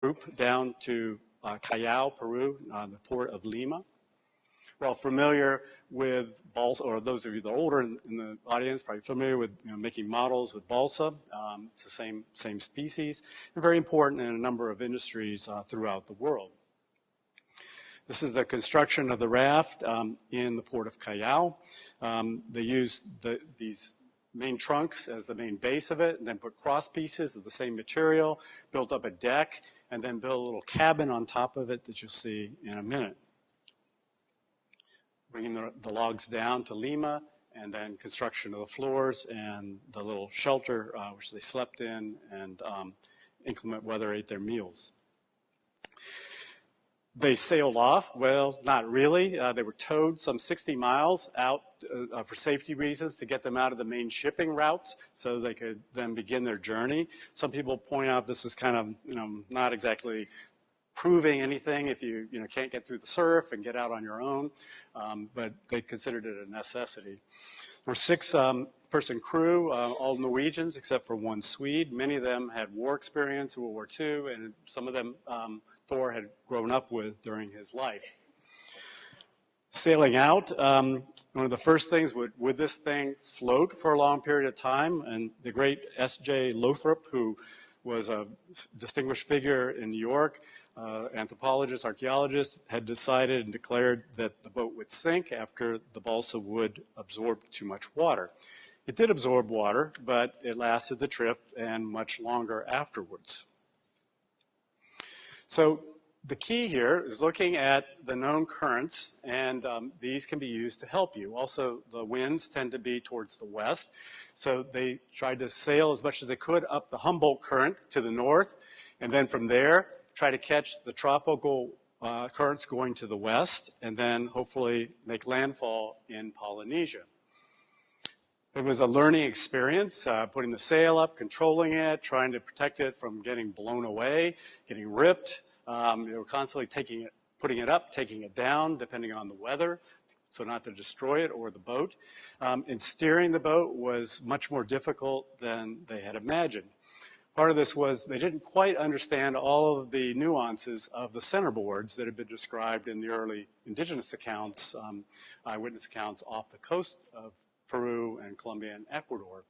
group down to Callao, Peru, the port of Lima. We're all familiar with balsa, or those of you that are older in the audience probably familiar with making models with balsa. It's the same species, and very important in a number of industries throughout the world. This is the construction of the raft in the port of Callao. They used these main trunks as the main base of it, and then put cross pieces of the same material, built up a deck, and then built a little cabin on top of it that you'll see in a minute. Bringing the logs down to Lima, and then construction of the floors and the little shelter which they slept in, and inclement weather ate their meals. They sailed off. Well, not really. They were towed some 60 miles out for safety reasons to get them out of the main shipping routes so they could then begin their journey. Some people point out this is kind of not exactly proving anything if you can't get through the surf and get out on your own, but they considered it a necessity. There were 6-person crew, all Norwegians except for one Swede. Many of them had war experience in World War II, and some of them Thor had grown up with during his life. Sailing out, one of the first things, would this thing float for a long period of time? And the great S.J. Lothrop, who was a distinguished figure in New York, anthropologist, archaeologist, had decided and declared that the boat would sink after the balsa would absorb too much water. It did absorb water, but it lasted the trip and much longer afterwards. So the key here is looking at the known currents, and these can be used to help you. Also, the winds tend to be towards the west, so they tried to sail as much as they could up the Humboldt Current to the north, and then from there try to catch the tropical currents going to the west, and then hopefully make landfall in Polynesia. It was a learning experience, putting the sail up, controlling it, trying to protect it from getting blown away, getting ripped. They were constantly putting it up, taking it down, depending on the weather, so not to destroy it or the boat. And steering the boat was much more difficult than they had imagined. Part of this was they didn't quite understand all of the nuances of the centerboards that had been described in the early indigenous accounts, eyewitness accounts off the coast of Peru and Colombia and Ecuador.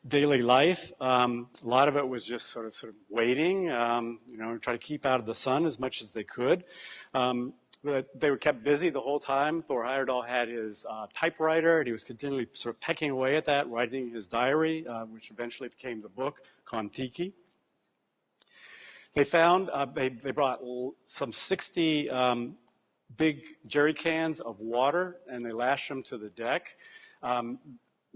Daily life, a lot of it was just sort of waiting, try to keep out of the sun as much as they could. But they were kept busy the whole time. Thor Heyerdahl had his typewriter, and he was continually sort of pecking away at that, writing his diary, which eventually became the book called Tiki. They found, they brought some 60 big jerry cans of water, and they lashed them to the deck.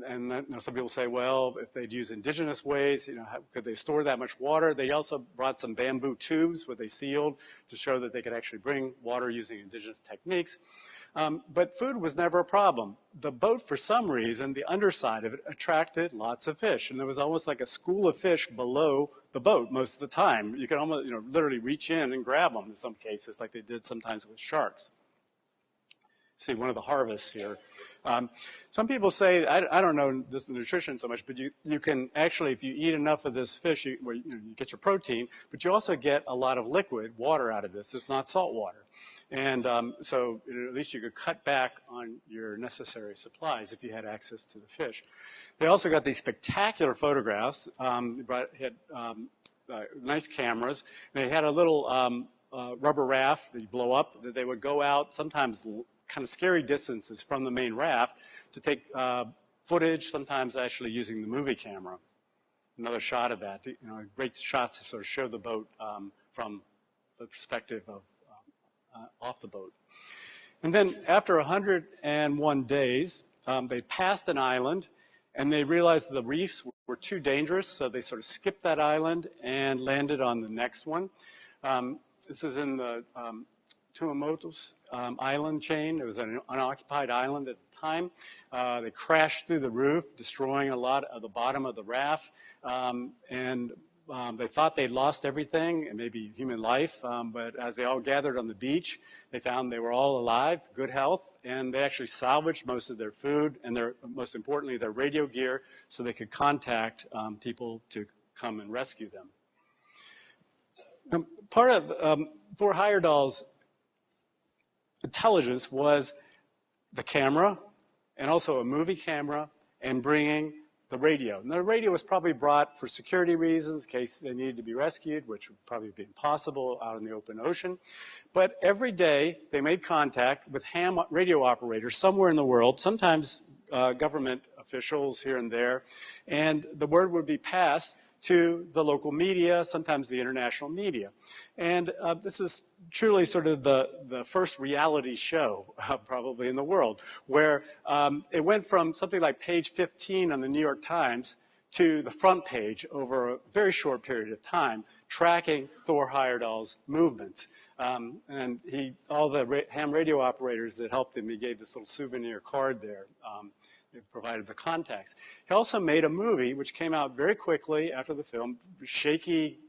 And some people say, well, if they'd use indigenous ways, how could they store that much water? They also brought some bamboo tubes, what they sealed, to show that they could actually bring water using indigenous techniques. But food was never a problem. The boat, for some reason, the underside of it attracted lots of fish, and there was almost like a school of fish below the boat most of the time. You could almost, literally reach in and grab them in some cases, like they did sometimes with sharks. See one of the harvests here. Some people say, I don't know this nutrition so much, but you can actually, if you eat enough of this fish, you get your protein, but you also get a lot of liquid water out of this. It's not salt water. And so at least you could cut back on your necessary supplies if you had access to the fish. They also got these spectacular photographs. They had nice cameras. They had a little rubber raft that you blow up that they would go out, sometimes kind of scary distances from the main raft to take footage, sometimes actually using the movie camera. Another shot of that, great shots to sort of show the boat from the perspective of off the boat. And then after 101 days, they passed an island, and they realized the reefs were too dangerous, so they sort of skipped that island and landed on the next one. This is in the Tuamotus island chain. It was an unoccupied island at the time. They crashed through the roof, destroying a lot of the bottom of the raft. They thought they'd lost everything, and maybe human life, but as they all gathered on the beach, they found they were all alive, good health, and they actually salvaged most of their food and most importantly, their radio gear, so they could contact people to come and rescue them. Part of Thor Heyerdahl's intelligence was the camera, and also a movie camera, and bringing the radio. And the radio was probably brought for security reasons, in case they needed to be rescued, which would probably be impossible out in the open ocean. But every day they made contact with ham radio operators somewhere in the world, sometimes government officials here and there, and the word would be passed to the local media, sometimes the international media. And this is truly sort of the first reality show probably in the world, where it went from something like page 15 on the New York Times to the front page over a very short period of time, tracking Thor Heyerdahl's movements. And all the ham radio operators that helped him, he gave this little souvenir card there. It provided the contacts. He also made a movie which came out very quickly after the film, shaky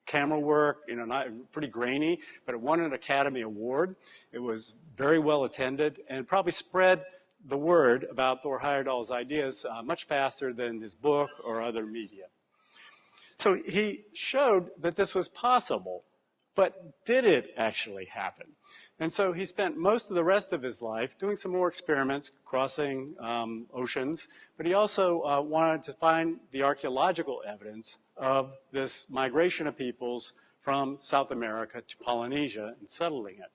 camera work, not pretty grainy, but it won an Academy Award. It was very well attended and probably spread the word about Thor Heyerdahl's ideas much faster than his book or other media. So he showed that this was possible, but did it actually happen? And so he spent most of the rest of his life doing some more experiments, crossing oceans, but he also wanted to find the archaeological evidence of this migration of peoples from South America to Polynesia and settling it.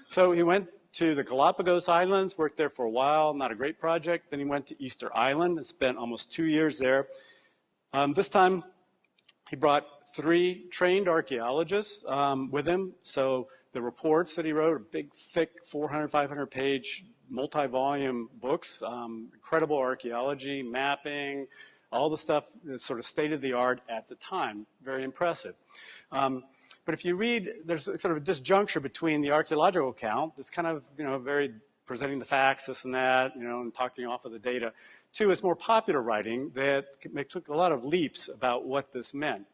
So he went to the Galapagos Islands, worked there for a while, not a great project. Then he went to Easter Island and spent almost 2 years there. This time he brought 3 trained archaeologists with him. So the reports that he wrote are big, thick, 400, 500-page, multi-volume books, incredible archaeology, mapping, all the stuff that's sort of state-of-the-art at the time, very impressive. But if you read, there's sort of a disjuncture between the archaeological account, that's kind of, very presenting the facts, this and that, and talking off of the data, to his more popular writing that took a lot of leaps about what this meant.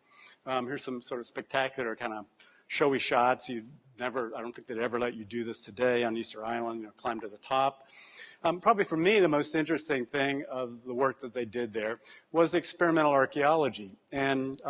Here's some sort of spectacular kind of showy shots. I don't think they'd ever let you do this today on Easter Island, climb to the top. Probably for me, the most interesting thing of the work that they did there was experimental archaeology. And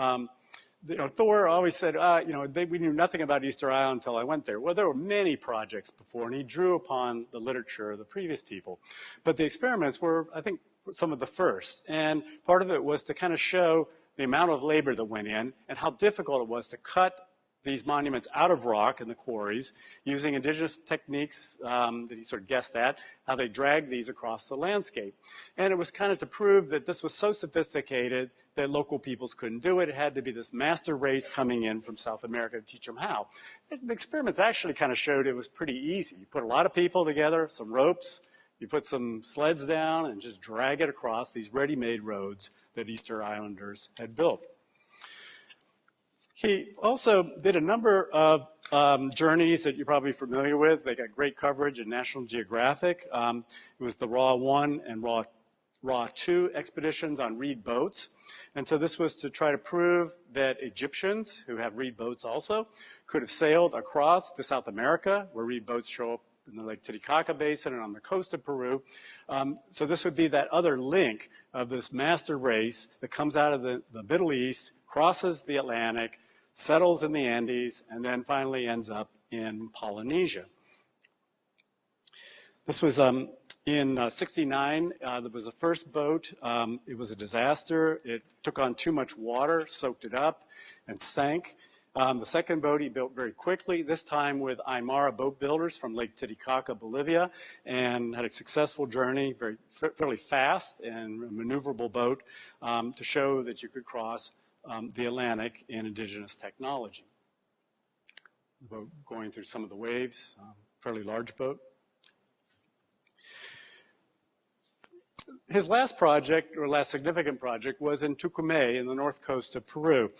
Thor always said, we knew nothing about Easter Island until I went there. Well, there were many projects before, and he drew upon the literature of the previous people. But the experiments were, I think, some of the first. And part of it was to kind of show the amount of labor that went in and how difficult it was to cut these monuments out of rock in the quarries using indigenous techniques that he sort of guessed at, how they dragged these across the landscape. And it was kind of to prove that this was so sophisticated that local peoples couldn't do it. It had to be this master race coming in from South America to teach them how. And the experiments actually kind of showed it was pretty easy. You put a lot of people together, some ropes, you put some sleds down and just drag it across these ready-made roads that Easter Islanders had built. He also did a number of journeys that you're probably familiar with. They got great coverage in National Geographic. It was the Raw 1 and Raw 2 expeditions on reed boats. And so this was to try to prove that Egyptians, who have reed boats also, could have sailed across to South America, where reed boats show up in the Lake Titicaca Basin and on the coast of Peru. So this would be that other link of this master race that comes out of the Middle East, crosses the Atlantic, settles in the Andes, and then finally ends up in Polynesia. This was in '69. There was a first boat. It was a disaster. It took on too much water, soaked it up, and sank. The second boat he built very quickly, this time with Aymara boat builders from Lake Titicaca, Bolivia, and had a successful journey, fairly fast and maneuverable boat to show that you could cross the Atlantic in indigenous technology. The boat going through some of the waves, fairly large boat. His last project, or last significant project, was in Tucumán in the north coast of Peru.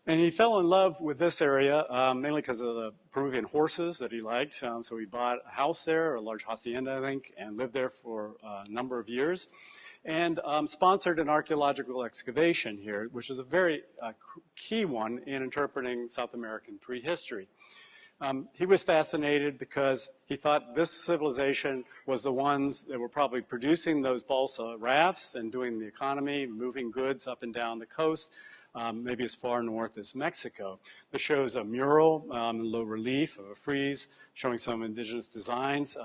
And he fell in love with this area, mainly because of the Peruvian horses that he liked. So he bought a house there, a large hacienda, I think, and lived there for a number of years. And sponsored an archaeological excavation here, which is a very key one in interpreting South American prehistory. He was fascinated because he thought this civilization was the ones that were probably producing those balsa rafts and doing the economy, moving goods up and down the coast maybe as far north as Mexico. This shows a mural in low relief of a frieze showing some indigenous designs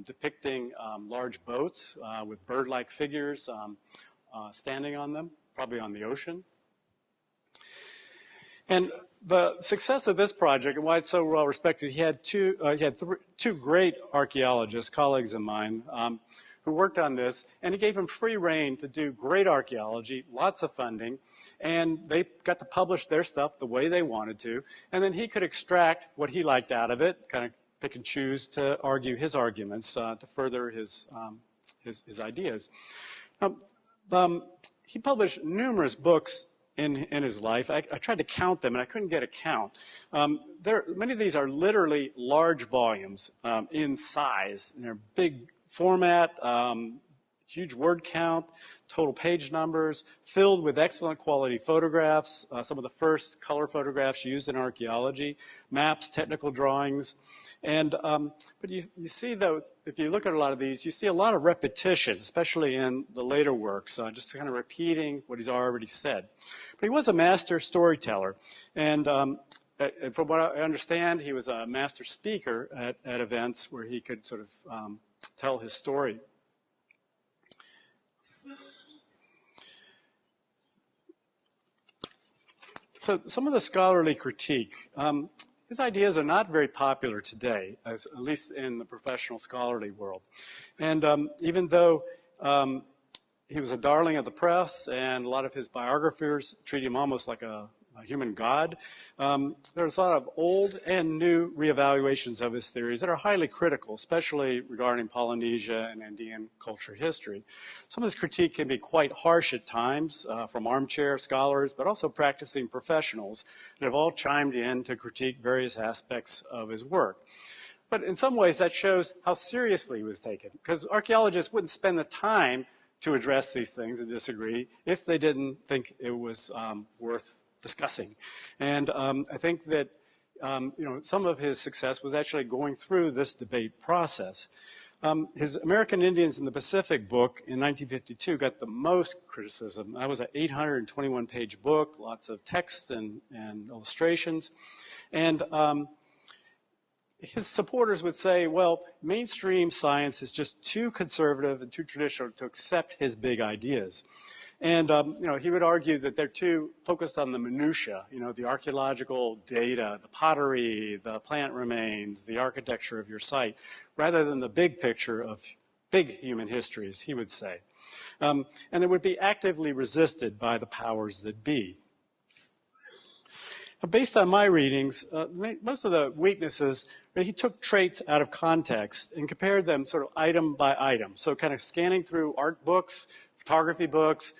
depicting large boats with bird-like figures standing on them, probably on the ocean. And the success of this project and why it's so well respected, he had two great archaeologists, colleagues of mine, who worked on this, and he gave them free rein to do great archaeology, lots of funding, and they got to publish their stuff the way they wanted to, and then he could extract what he liked out of it, kind of pick and choose to argue his arguments to further his ideas. He published numerous books in his life. I tried to count them, and I couldn't get a count. Many of these are literally large volumes in size. They're big format, huge word count, total page numbers, filled with excellent quality photographs, some of the first color photographs used in archaeology, maps, technical drawings. And, but you see, though, if you look at a lot of these, you see a lot of repetition, especially in the later works, just kind of repeating what he's already said. But he was a master storyteller. And from what I understand, he was a master speaker at events where he could sort of tell his story. So some of the scholarly critique. His ideas are not very popular today, at least in the professional scholarly world. And even though he was a darling of the press and a lot of his biographers treat him almost like a human god, there's a lot of old and new reevaluations of his theories that are highly critical, especially regarding Polynesia and Andean culture history. Some of his critique can be quite harsh at times from armchair scholars, but also practicing professionals that have all chimed in to critique various aspects of his work. But in some ways that shows how seriously he was taken, because archaeologists wouldn't spend the time to address these things and disagree if they didn't think it was worth discussing. And I think that some of his success was actually going through this debate process. His American Indians in the Pacific book in 1952 got the most criticism. That was an 821-page book, lots of text and illustrations. And his supporters would say, well, mainstream science is just too conservative and too traditional to accept his big ideas. And he would argue that they're too focused on the minutiae, the archaeological data, the pottery, the plant remains, the architecture of your site, rather than the big picture of big human history, as he would say. And it would be actively resisted by the powers that be. Based on my readings, most of the weaknesses, he took traits out of context and compared them sort of item by item. So kind of scanning through art books, photography books,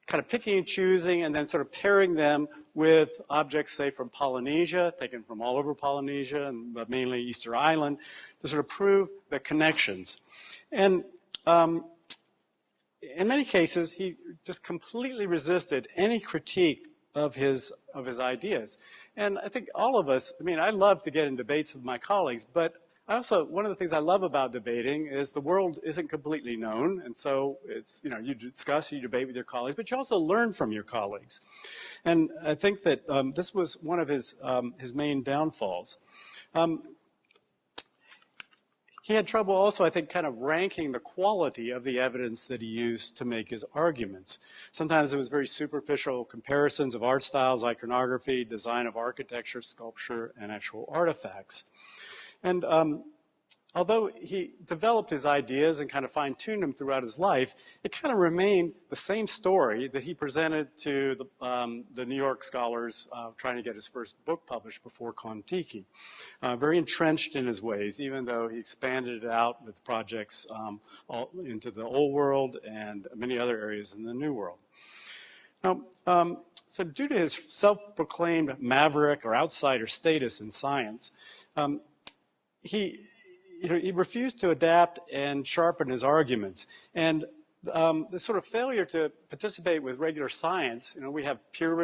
kind of picking and choosing, and then sort of pairing them with objects, say, from Polynesia, taken from all over Polynesia, but mainly Easter Island, to sort of prove the connections. And in many cases, he just completely resisted any critique of his ideas. And I think all of us, I love to get in debates with my colleagues, but also, one of the things I love about debating is the world isn't completely known, and so it's, you discuss, you debate with your colleagues, but you also learn from your colleagues. And I think that this was one of his main downfalls. He had trouble also, I think, kind of ranking the quality of the evidence that he used to make his arguments. Sometimes it was very superficial comparisons of art styles, iconography, design of architecture, sculpture, and actual artifacts. And although he developed his ideas and kind of fine-tuned them throughout his life, it kind of remained the same story that he presented to the New York scholars trying to get his first book published before Tiki. Very entrenched in his ways, even though he expanded it out with projects into the Old World and many other areas in the New World. Now, so due to his self-proclaimed maverick or outsider status in science, he refused to adapt and sharpen his arguments. And the sort of failure to participate with regular science, we have peer